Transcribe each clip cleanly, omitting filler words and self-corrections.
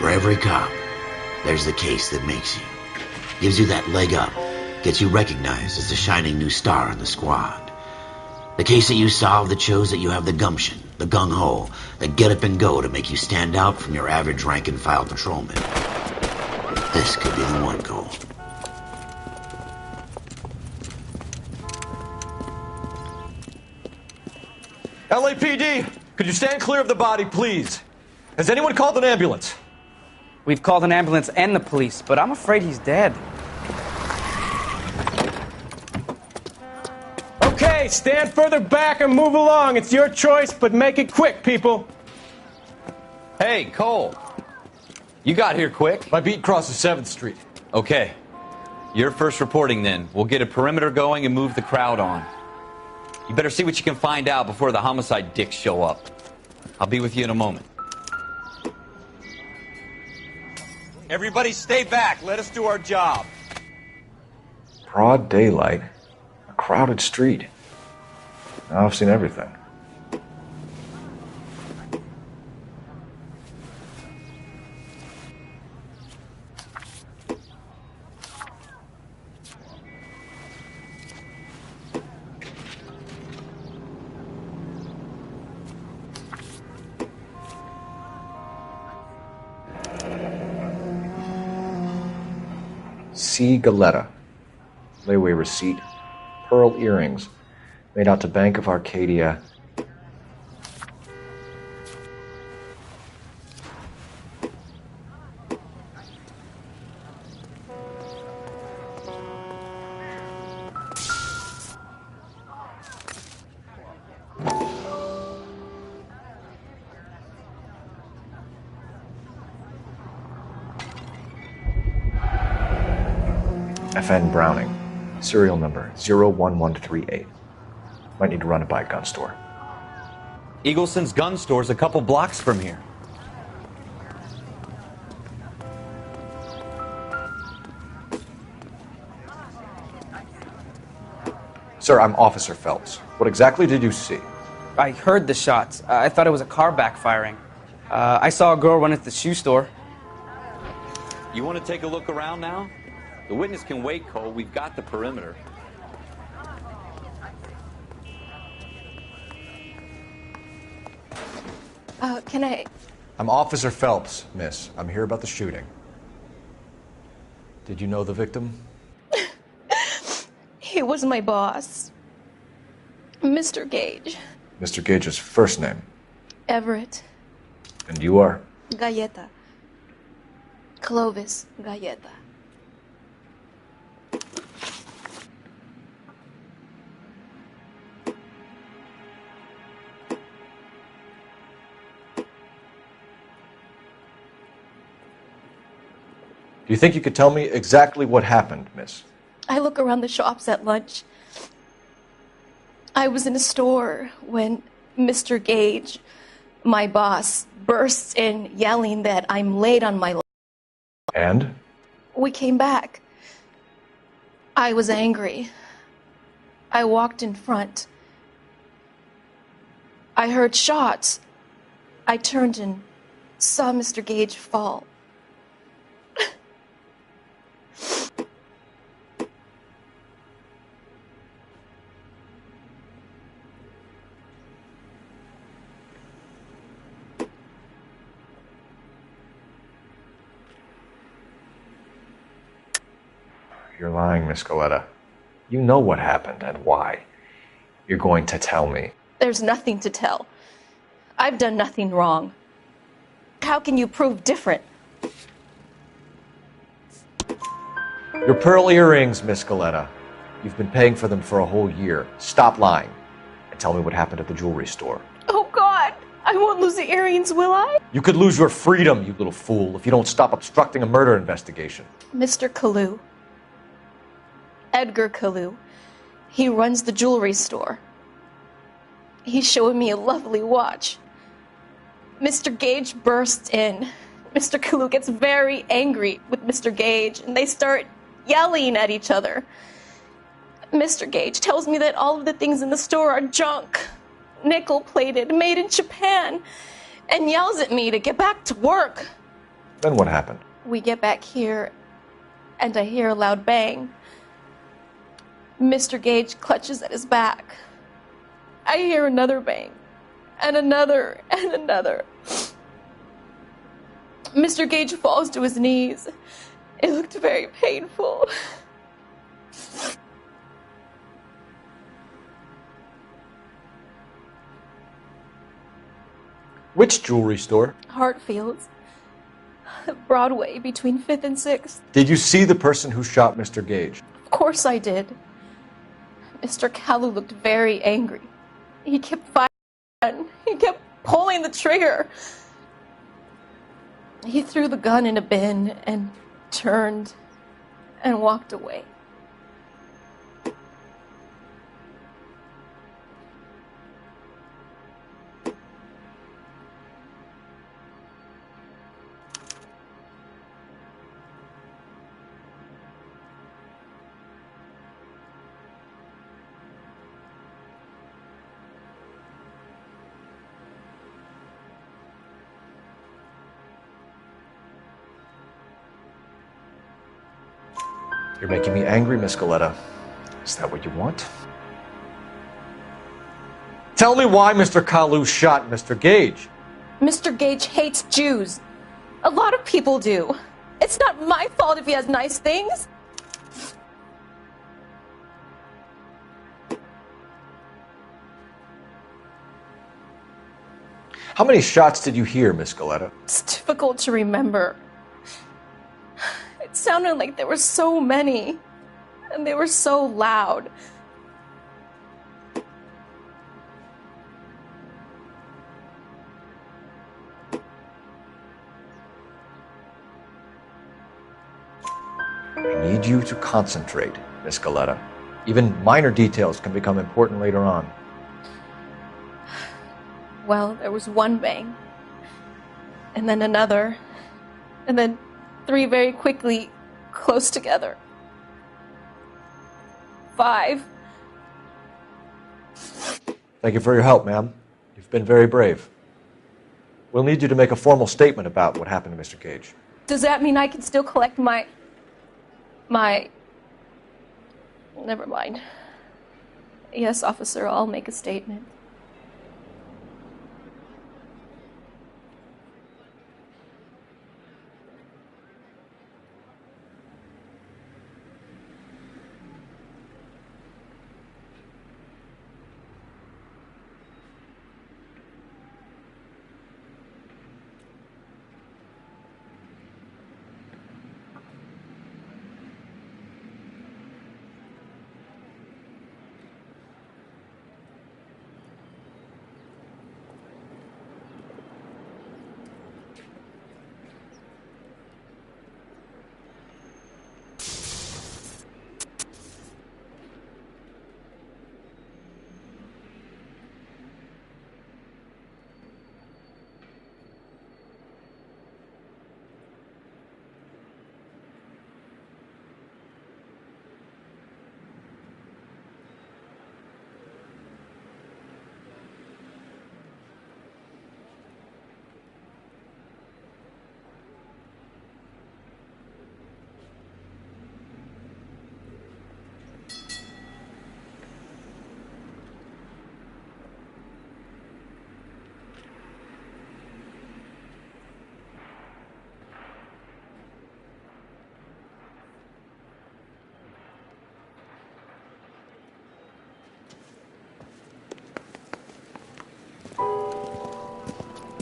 For every cop, there's the case that makes you. Gives you that leg up. Gets you recognized as the shining new star in the squad. The case that you solve that shows that you have the gumption, the gung-ho, the get up and go to make you stand out from your average rank-and-file patrolman. This could be the one, Cole. LAPD, could you stand clear of the body, please? Has anyone called an ambulance? We've called an ambulance and the police, but I'm afraid he's dead. Okay, stand further back and move along. It's your choice, but make it quick, people. Hey, Cole. You got here quick. My beat crosses 7th Street. Okay. You're first reporting then. We'll get a perimeter going and move the crowd on. You better see what you can find out before the homicide dicks show up. I'll be with you in a moment. Everybody stay back. Let us do our job. Broad daylight. A crowded street. Now I've seen everything. C. Galetta. Layaway receipt. Pearl earrings. Made out to Bank of Arcadia. FN Browning. Serial number 01138. Might need to run it by a gun store. Eagleson's gun store's a couple blocks from here. Sir, I'm Officer Phelps. What exactly did you see? I heard the shots. I thought it was a car backfiring. I saw a girl run into the shoe store. You want to take a look around now? The witness can wait, Cole. We've got the perimeter. Can I... I'm Officer Phelps, miss. I'm here about the shooting. Did you know the victim? He was my boss. Mr. Gage. Mr. Gage's first name. Everett. And you are? Galleta. Clovis Galleta. Do you think you could tell me exactly what happened, miss? I look around the shops at lunch. I was in a store when Mr. Gage, my boss, bursts in yelling that I'm late on my... And? We came back. I was angry. I walked in front. I heard shots. I turned and saw Mr. Gage fall. You're lying, Miss Galetta. You know what happened and why. You're going to tell me. There's nothing to tell. I've done nothing wrong. How can you prove different? Your pearl earrings, Miss Galetta. You've been paying for them for a whole year. Stop lying and tell me what happened at the jewelry store. Oh, God! I won't lose the earrings, will I? You could lose your freedom, you little fool, if you don't stop obstructing a murder investigation. Mr. Kalu. Edgar Kalu. He runs the jewelry store. He's showing me a lovely watch. Mr. Gage bursts in. Mr. Kalu gets very angry with Mr. Gage, and they start yelling at each other. Mr. Gage tells me that all of the things in the store are junk, nickel-plated, made in Japan, and yells at me to get back to work. Then what happened? We get back here, and I hear a loud bang. Mr. Gage clutches at his back. I hear another bang, and another, and another. Mr. Gage falls to his knees. It looked very painful. Which jewelry store? Hartfield's. Broadway, between 5th and 6th. Did you see the person who shot Mr. Gage? Of course I did. Mr. Kalu looked very angry. He kept firing. He kept pulling the trigger. He threw the gun in a bin and turned and walked away. You're making me angry, Miss Galetta. Is that what you want? Tell me why Mr. Kalu shot Mr. Gage. Mr. Gage hates Jews. A lot of people do. It's not my fault if he has nice things. How many shots did you hear, Miss Galetta? It's difficult to remember. It sounded like there were so many, and they were so loud. I need you to concentrate, Miss Galetta. Even minor details can become important later on. Well, there was one bang, and then another, and then 3 very quickly, close together. 5. Thank you for your help, ma'am. You've been very brave. We'll need you to make a formal statement about what happened to Mr. Gage. Does that mean I can still collect my... Never mind. Yes, officer, I'll make a statement.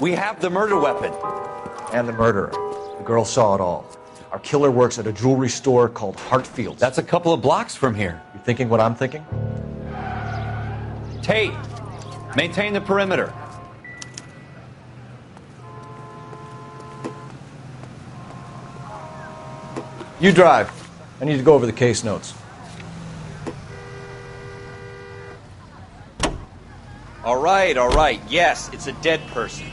We have the murder weapon. And the murderer. The girl saw it all. Our killer works at a jewelry store called Hartfield's. That's a couple of blocks from here. You thinking what I'm thinking? Tate, maintain the perimeter. You drive. I need to go over the case notes. All right. Yes, it's a dead person.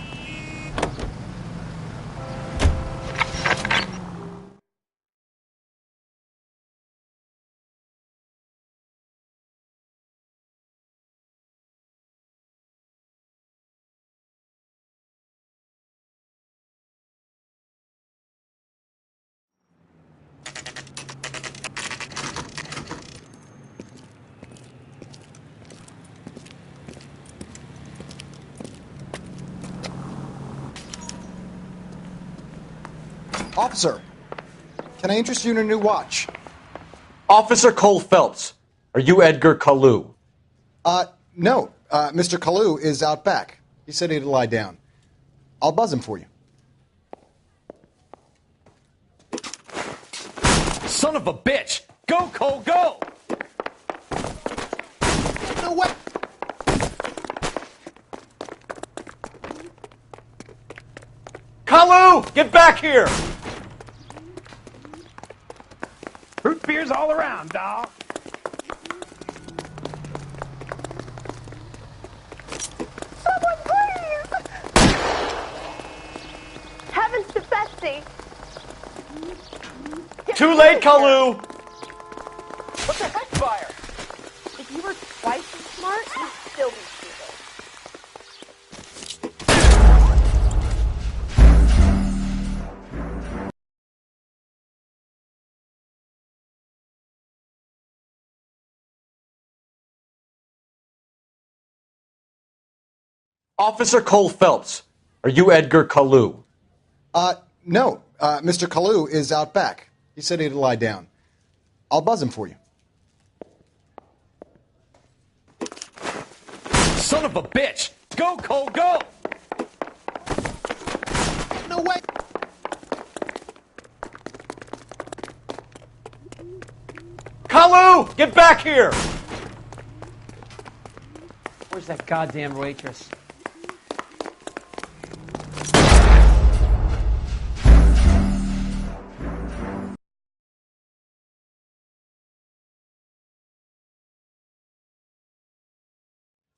Officer, can I interest you in a new watch? Officer Cole Phelps, are you Edgar Kalu? No. Mr. Kalu is out back. He said he'd lie down. I'll buzz him for you. Son of a bitch! Go, Cole, go! No way! Kalu! Get back here! Root beers all around, dawg. Someone please! Heavens to Betsy! Too late, Kalu! What the heck, fire? If you were twice as smart, you'd still be stupid. Officer Cole Phelps, are you Edgar Kalu? No. Mr. Kalu is out back. He said he'd lie down. I'll buzz him for you. Son of a bitch! Go, Cole, go! No way! Kalu! Get back here! Where's that goddamn waitress?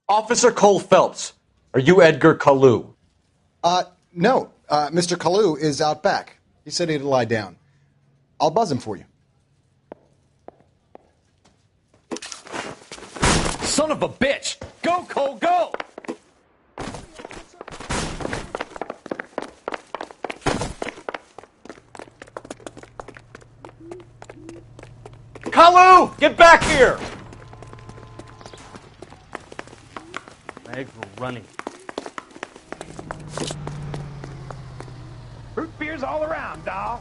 Officer Cole Phelps, are you Edgar Kalu? No. Mr. Kalu is out back. He said he'd lie down. I'll buzz him for you. Son of a bitch! Go, Cole, go! Kalu! Get back here! Legs were running. Root beers all around, dawg.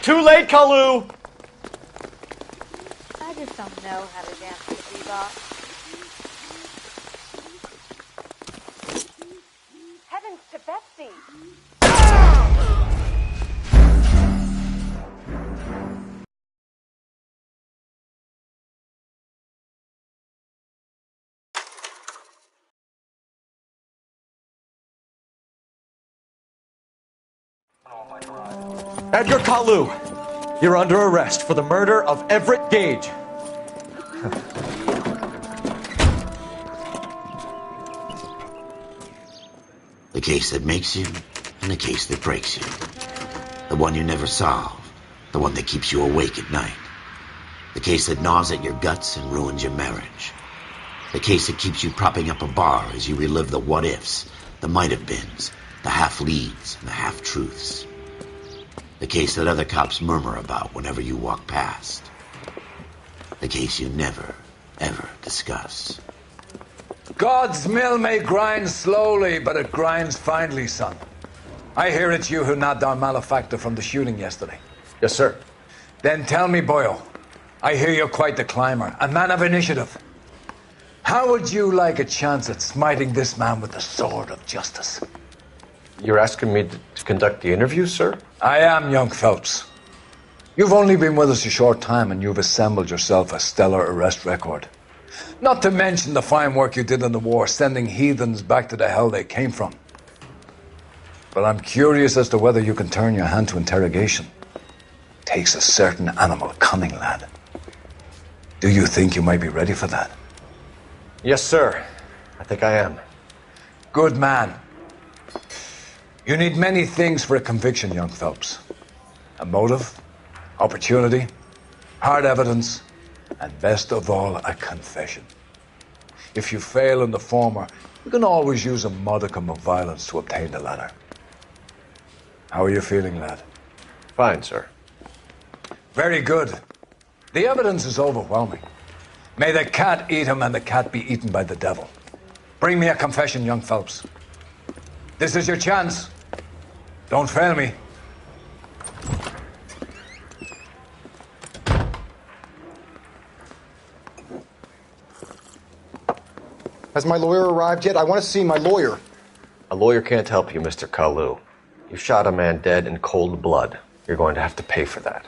Too late, Kalu! I just don't know how to dance the bebop. Heavens to Betsy! Edgar Kalu, you're under arrest for the murder of Everett Gage. The case that makes you and the case that breaks you. The one you never solve. The one that keeps you awake at night. The case that gnaws at your guts and ruins your marriage. The case that keeps you propping up a bar as you relive the what-ifs, the might-have-beens, the half-leads and the half-truths. The case that other cops murmur about whenever you walk past. The case you never, ever discuss. God's mill may grind slowly, but it grinds finely, son. I hear it's you who nabbed our malefactor from the shooting yesterday. Yes, sir. Then tell me, Boyle, I hear you're quite the climber, a man of initiative. How would you like a chance at smiting this man with the sword of justice? You're asking me to conduct the interview, sir? I am, young Phelps. You've only been with us a short time and you've assembled yourself a stellar arrest record. Not to mention the fine work you did in the war, sending heathens back to the hell they came from. But I'm curious as to whether you can turn your hand to interrogation. Takes a certain animal cunning, lad. Do you think you might be ready for that? Yes, sir. I think I am. Good man. You need many things for a conviction, young Phelps. A motive, opportunity, hard evidence, and best of all, a confession. If you fail in the former, you can always use a modicum of violence to obtain the latter. How are you feeling, lad? Fine, sir. Very good. The evidence is overwhelming. May the cat eat him and the cat be eaten by the devil. Bring me a confession, young Phelps. This is your chance. Don't fail me. Has my lawyer arrived yet? I want to see my lawyer. A lawyer can't help you, Mr. Kalu. You shot a man dead in cold blood. You're going to have to pay for that.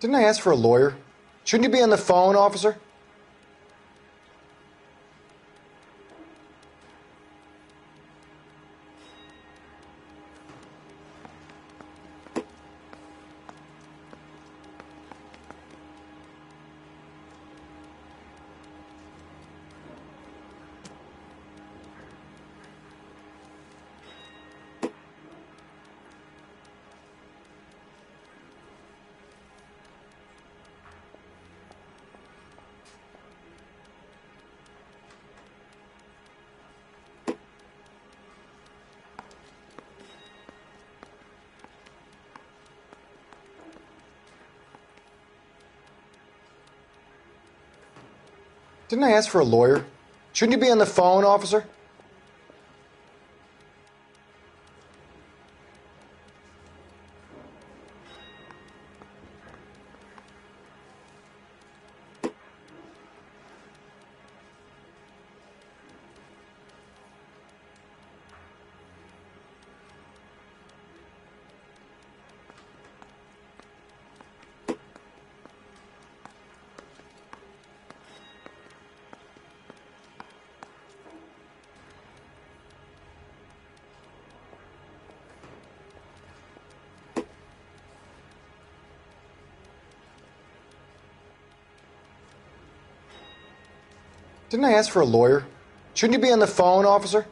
Didn't I ask for a lawyer? Shouldn't you be on the phone, officer? Didn't I ask for a lawyer? Shouldn't you be on the phone, officer? Didn't I ask for a lawyer? Shouldn't you be on the phone, officer?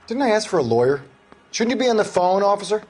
Didn't I ask for a lawyer? Shouldn't you be on the phone, officer?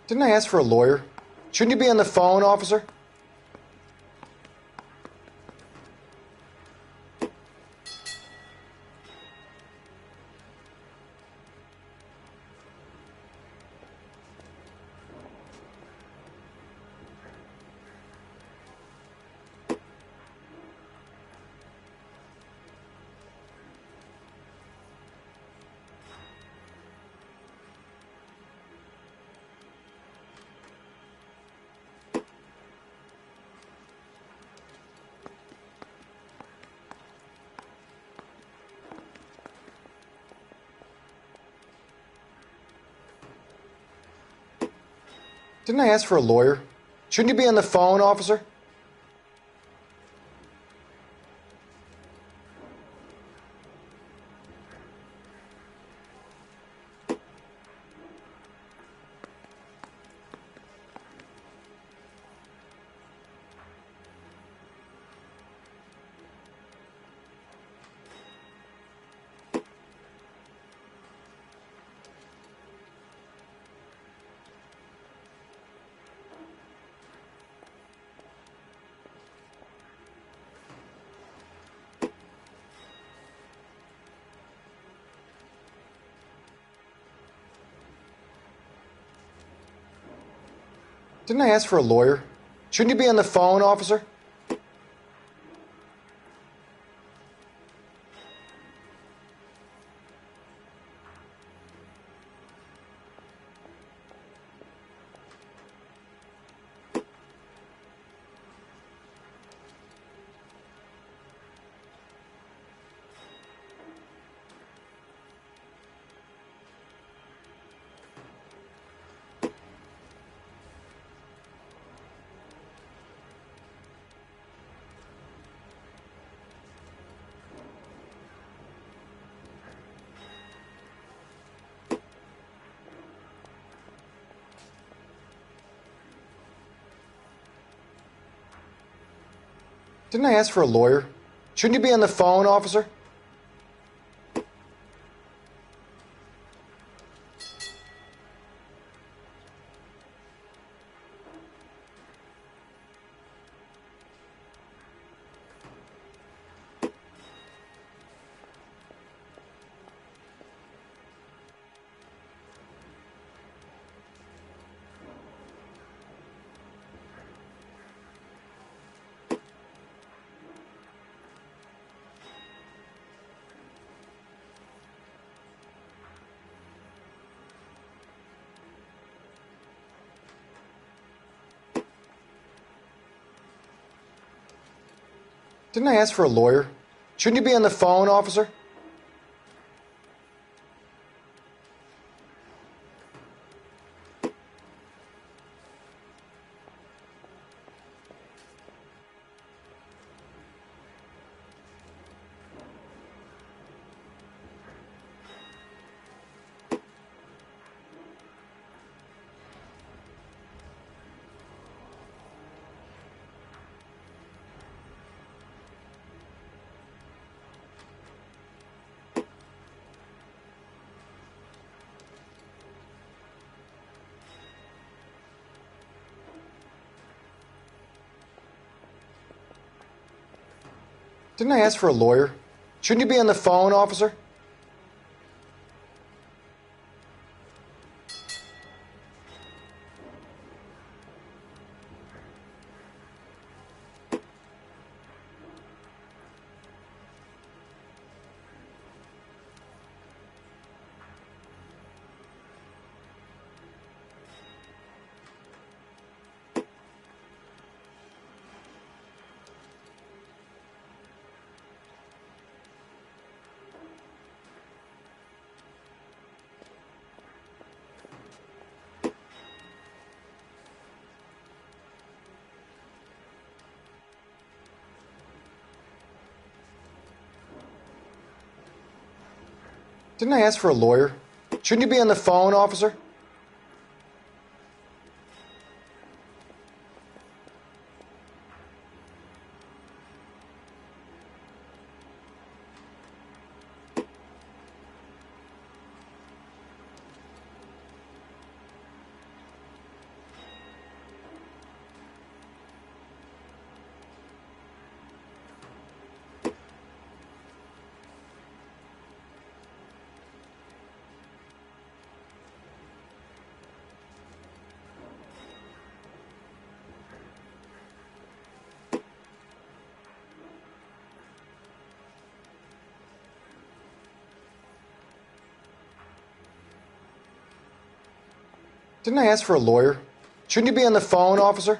Didn't I ask for a lawyer? Shouldn't you be on the phone, officer? Didn't I ask for a lawyer? Shouldn't you be on the phone, officer? Didn't I ask for a lawyer? Shouldn't you be on the phone, officer? Didn't I ask for a lawyer? Shouldn't you be on the phone, officer? Didn't I ask for a lawyer? Shouldn't you be on the phone, officer? Didn't I ask for a lawyer? Shouldn't you be on the phone, officer? Didn't I ask for a lawyer? Shouldn't you be on the phone, officer? Didn't I ask for a lawyer? Shouldn't you be on the phone, officer?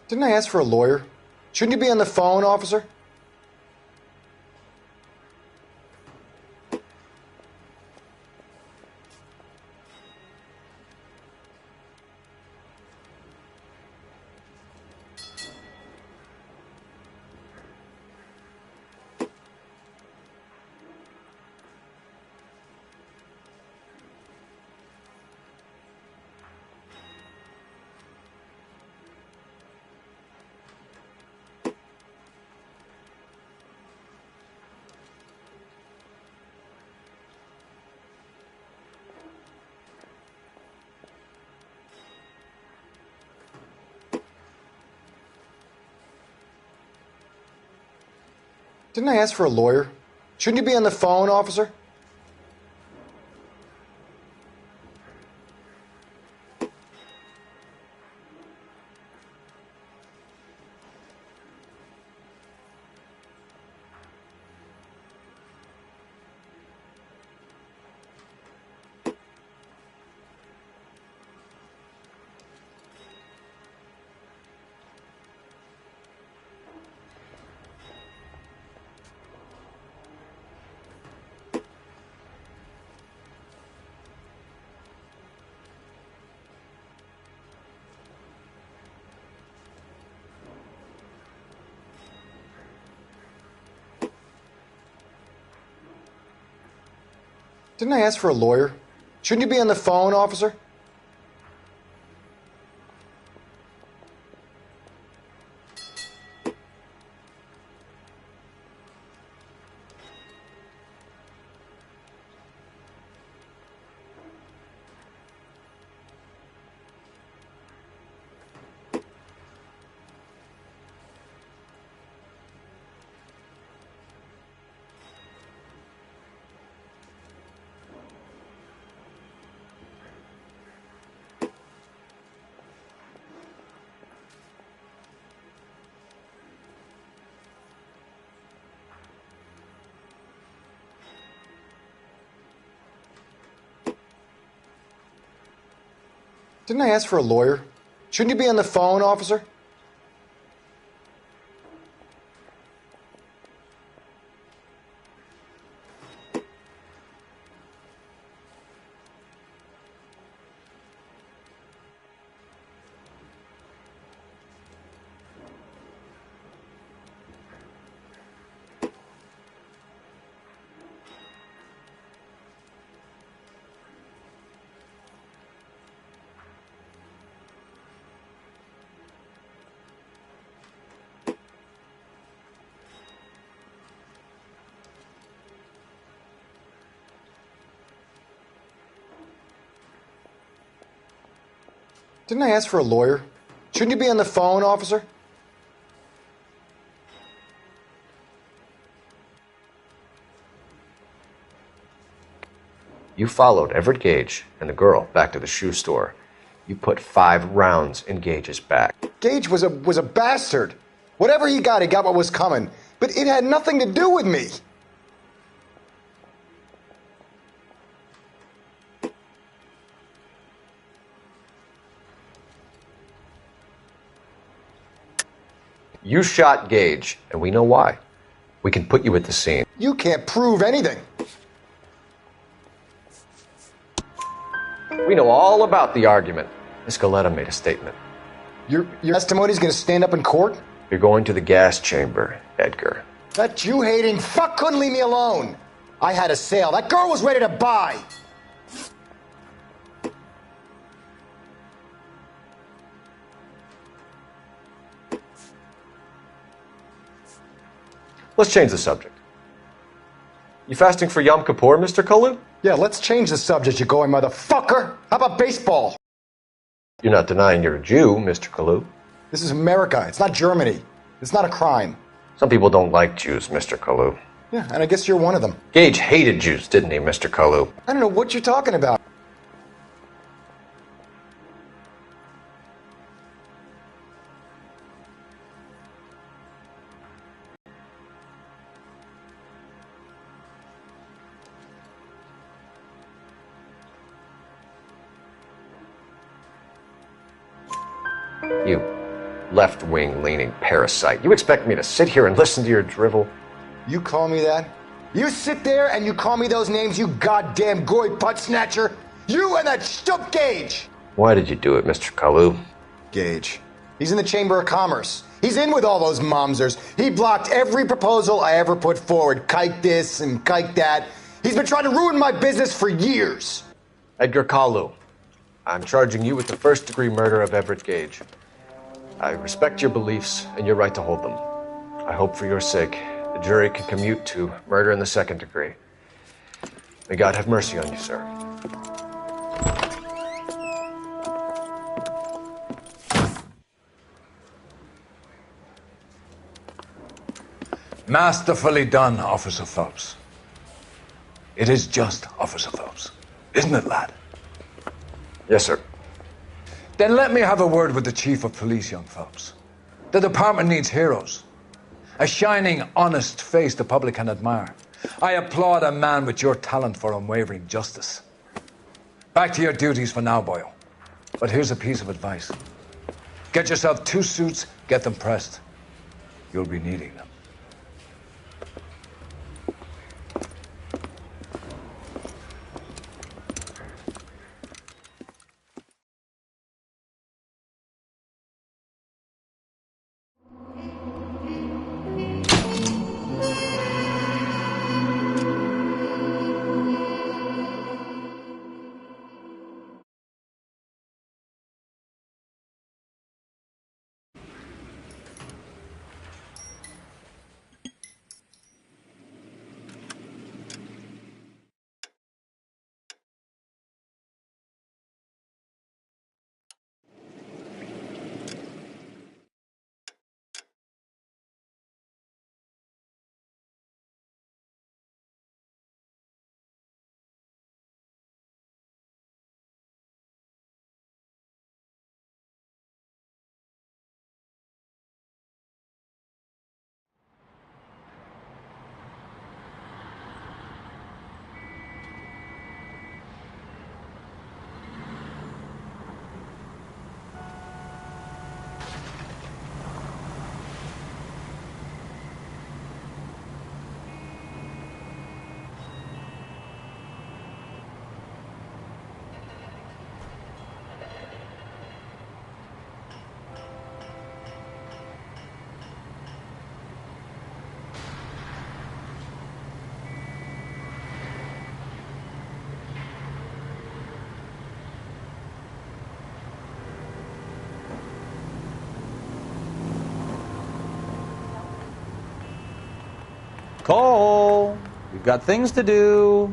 Didn't I ask for a lawyer? Shouldn't you be on the phone, officer? Didn't I ask for a lawyer? Shouldn't you be on the phone, officer? Didn't I ask for a lawyer? Shouldn't you be on the phone, officer? Didn't I ask for a lawyer? Shouldn't you be on the phone, officer? Didn't I ask for a lawyer? Shouldn't you be on the phone, officer? You followed Everett Gage and the girl back to the shoe store. You put 5 rounds in Gage's back. Gage was a bastard. Whatever he got what was coming. But it had nothing to do with me. You shot Gage, and we know why. We can put you at the scene. You can't prove anything. We know all about the argument. Miss Galetta made a statement. Your testimony's gonna stand up in court? You're going to the gas chamber, Edgar. That Jew-hating fuck couldn't leave me alone. I had a sale. That girl was ready to buy. Let's change the subject. You fasting for Yom Kippur, Mr. Kalu? Yeah, let's change the subject, you going motherfucker. How about baseball? You're not denying you're a Jew, Mr. Kalu. This is America. It's not Germany. It's not a crime. Some people don't like Jews, Mr. Kalu. Yeah, and I guess you're one of them. Gage hated Jews, didn't he, Mr. Kalu? I don't know what you're talking about. You. left-wing leaning parasite. You expect me to sit here and listen to your drivel? You call me that? You sit there and you call me those names, you goddamn goy putt snatcher? You and that stup Gage! Why did you do it, Mr. Kalu? Gage. He's in the Chamber of Commerce. He's in with all those momsers. He blocked every proposal I ever put forward. Kike this and kike that. He's been trying to ruin my business for years. Edgar Kalu, I'm charging you with the first-degree murder of Everett Gage. I respect your beliefs and your right to hold them. I hope for your sake the jury can commute to murder in the second degree. May God have mercy on you, sir. Masterfully done, Officer Phelps. It is just Officer Phelps, isn't it, lad? Yes, sir. Then let me have a word with the Chief of Police, young Phelps. The department needs heroes. A shining, honest face the public can admire. I applaud a man with your talent for unwavering justice. Back to your duties for now, boyo. But here's a piece of advice. Get yourself 2 suits, get them pressed. You'll be needing them. Cole, we've got things to do.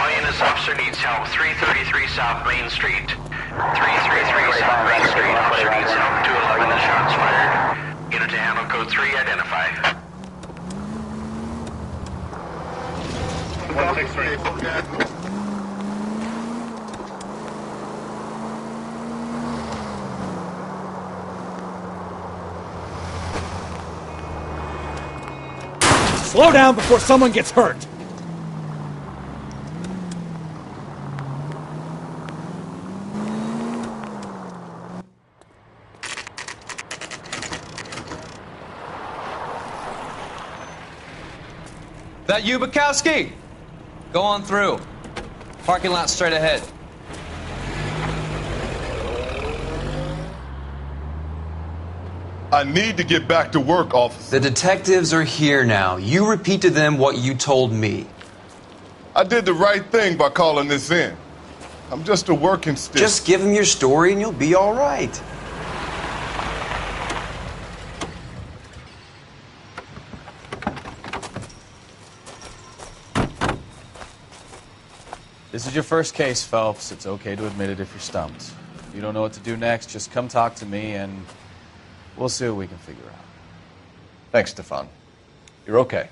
INS officer needs help. 333 South Main Street. 333 South Main Street. Officer needs help. 211 and shots fired. Unit to handle code 3. Identify. 163. Slow down before someone gets hurt! That you, Bukowski? Go on through. Parking lot straight ahead. I need to get back to work, officer. The detectives are here now. You repeat to them what you told me. I did the right thing by calling this in. I'm just a working stick. Just give them your story and you'll be all right. This is your first case, Phelps. It's okay to admit it if you're stumped. If you don't know what to do next, just come talk to me and we'll see what we can figure out. Thanks, Stefan. You're okay.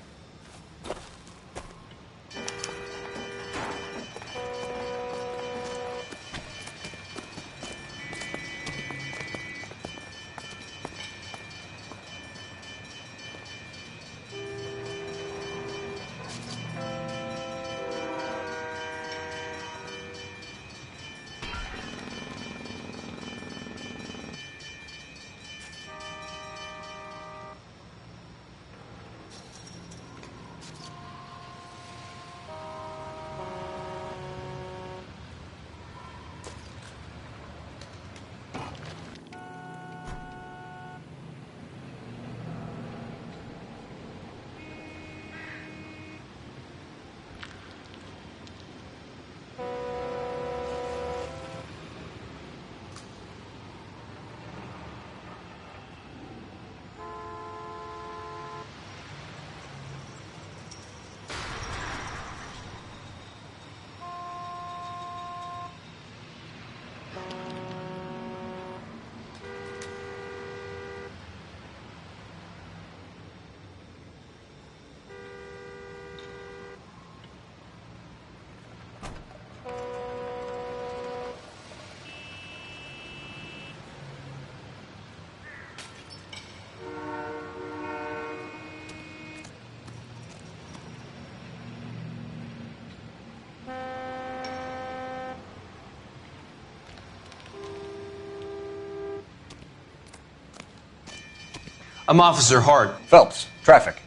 I'm Officer Hart. Phelps, traffic.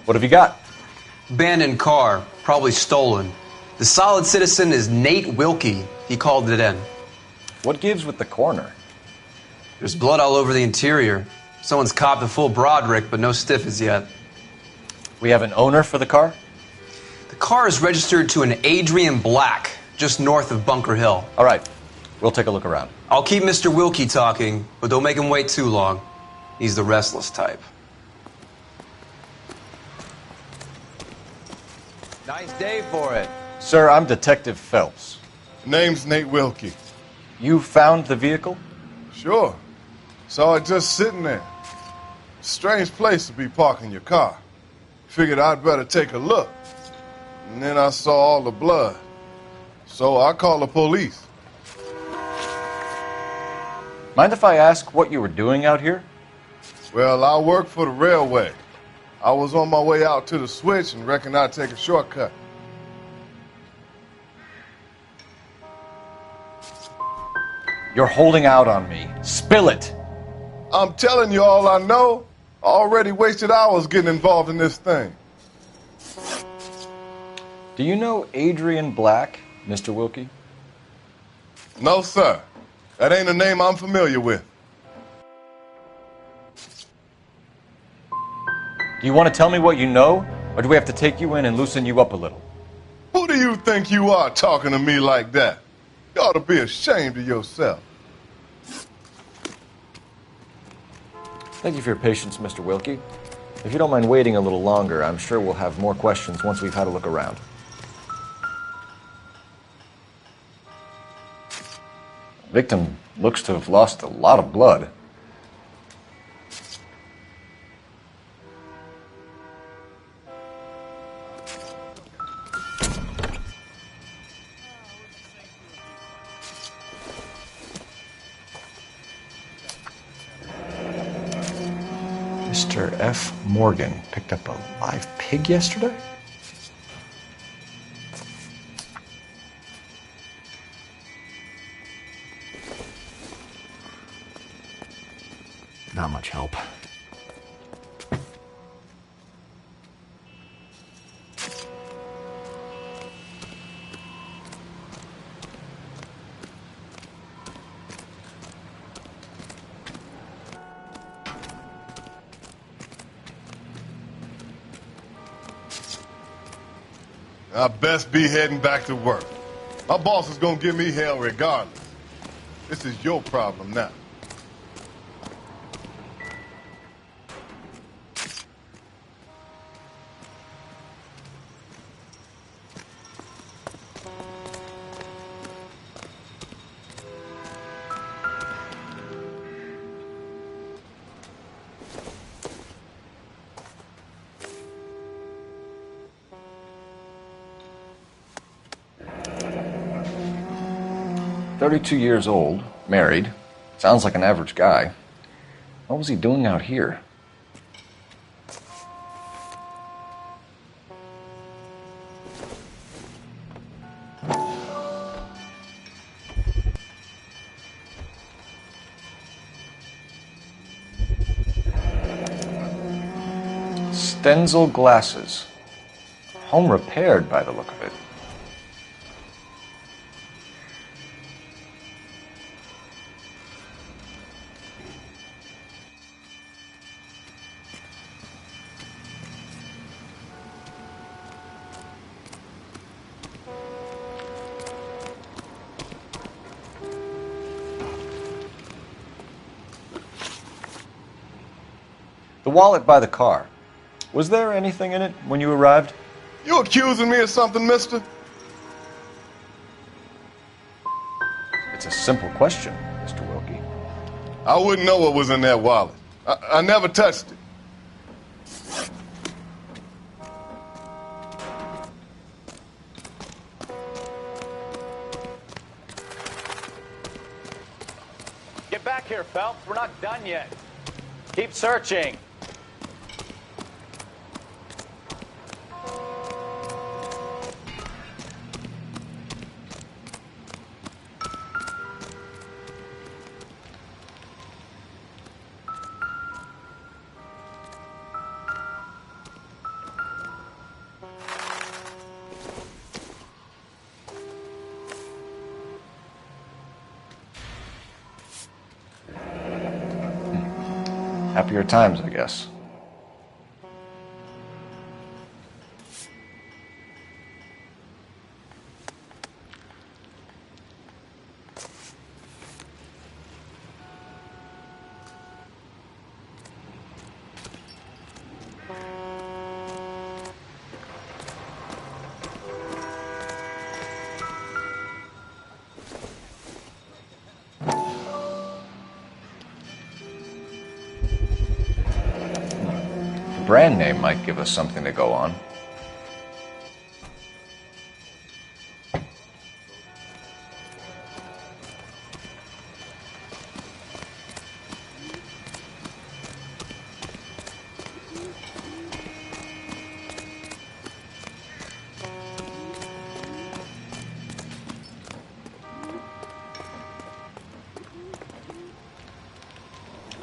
What have you got? Abandoned car, probably stolen. The solid citizen is Nate Wilkie. He called it in. What gives with the coroner? There's blood all over the interior. Someone's copped a full Broderick, but no stiff as yet. We have an owner for the car? The car is registered to an Adrian Black, just north of Bunker Hill. All right. We'll take a look around. I'll keep Mr. Wilkie talking, but don't make him wait too long. He's the restless type. Nice day for it. Sir, I'm Detective Phelps. Name's Nate Wilkie. You found the vehicle? Sure. Saw it just sitting there. Strange place to be parking your car. Figured I'd better take a look. And then I saw all the blood. So I called the police. Mind if I ask what you were doing out here? Well, I work for the railway. I was on my way out to the switch and reckoned I'd take a shortcut. You're holding out on me. Spill it. I'm telling you all I know. I already wasted hours getting involved in this thing. Do you know Adrian Black, Mr. Wilkie? No, sir. That ain't a name I'm familiar with. Do you want to tell me what you know, or do we have to take you in and loosen you up a little? Who do you think you are talking to me like that? You ought to be ashamed of yourself. Thank you for your patience, Mr. Wilkie. If you don't mind waiting a little longer, I'm sure we'll have more questions once we've had a look around. Victim looks to have lost a lot of blood. Mr. F. Morgan picked up a live pig yesterday? Not much help. I best be heading back to work. My boss is gonna give me hell regardless. This is your problem now. 32 years old, married, sounds like an average guy. What was he doing out here? Stenzel glasses. Home repaired by the look of it. The wallet by the car. Was there anything in it when you arrived? You accusing me of something, mister? It's a simple question, Mr. Wilkie. I wouldn't know what was in that wallet. I never touched it. Get back here, Phelps. We're not done yet. Keep searching. Happier times, I guess. Brand name might give us something to go on.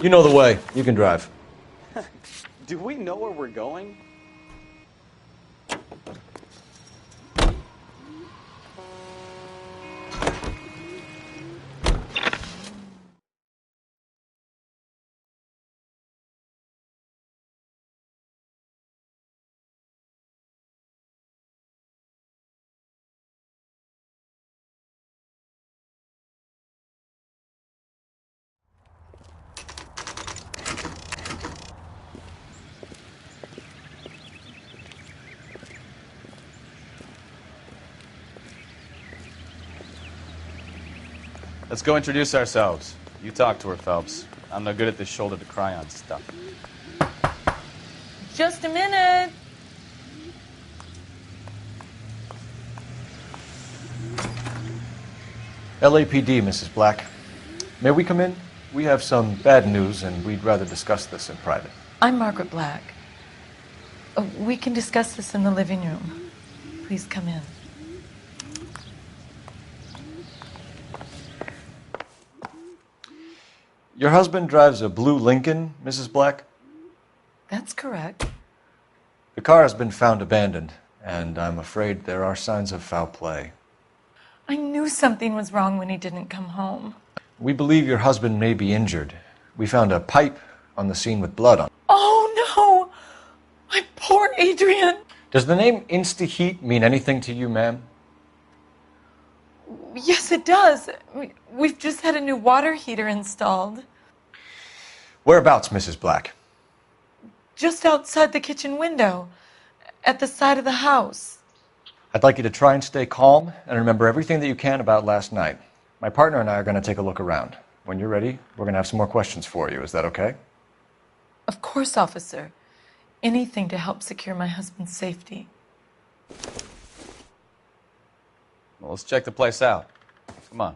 You know the way. You can drive. Do we know where we're going? Let's go introduce ourselves. You talk to her, Phelps. I'm no good at this shoulder to cry on stuff. Just a minute. LAPD, Mrs. Black. May we come in? We have some bad news, and we'd rather discuss this in private. I'm Margaret Black. We can discuss this in the living room. Please come in. Your husband drives a blue Lincoln, Mrs. Black? That's correct. The car has been found abandoned, and I'm afraid there are signs of foul play. I knew something was wrong when he didn't come home. We believe your husband may be injured. We found a pipe on the scene with blood on it. Oh, no! My poor Adrian! Does the name Insta-Heat mean anything to you, ma'am? Yes, it does. We've just had a new water heater installed. Whereabouts, Mrs. Black? Just outside the kitchen window, at the side of the house. I'd like you to try and stay calm and remember everything that you can about last night. My partner and I are going to take a look around. When you're ready, we're going to have some more questions for you. Is that okay? Of course, officer. Anything to help secure my husband's safety. Well, let's check the place out. Come on.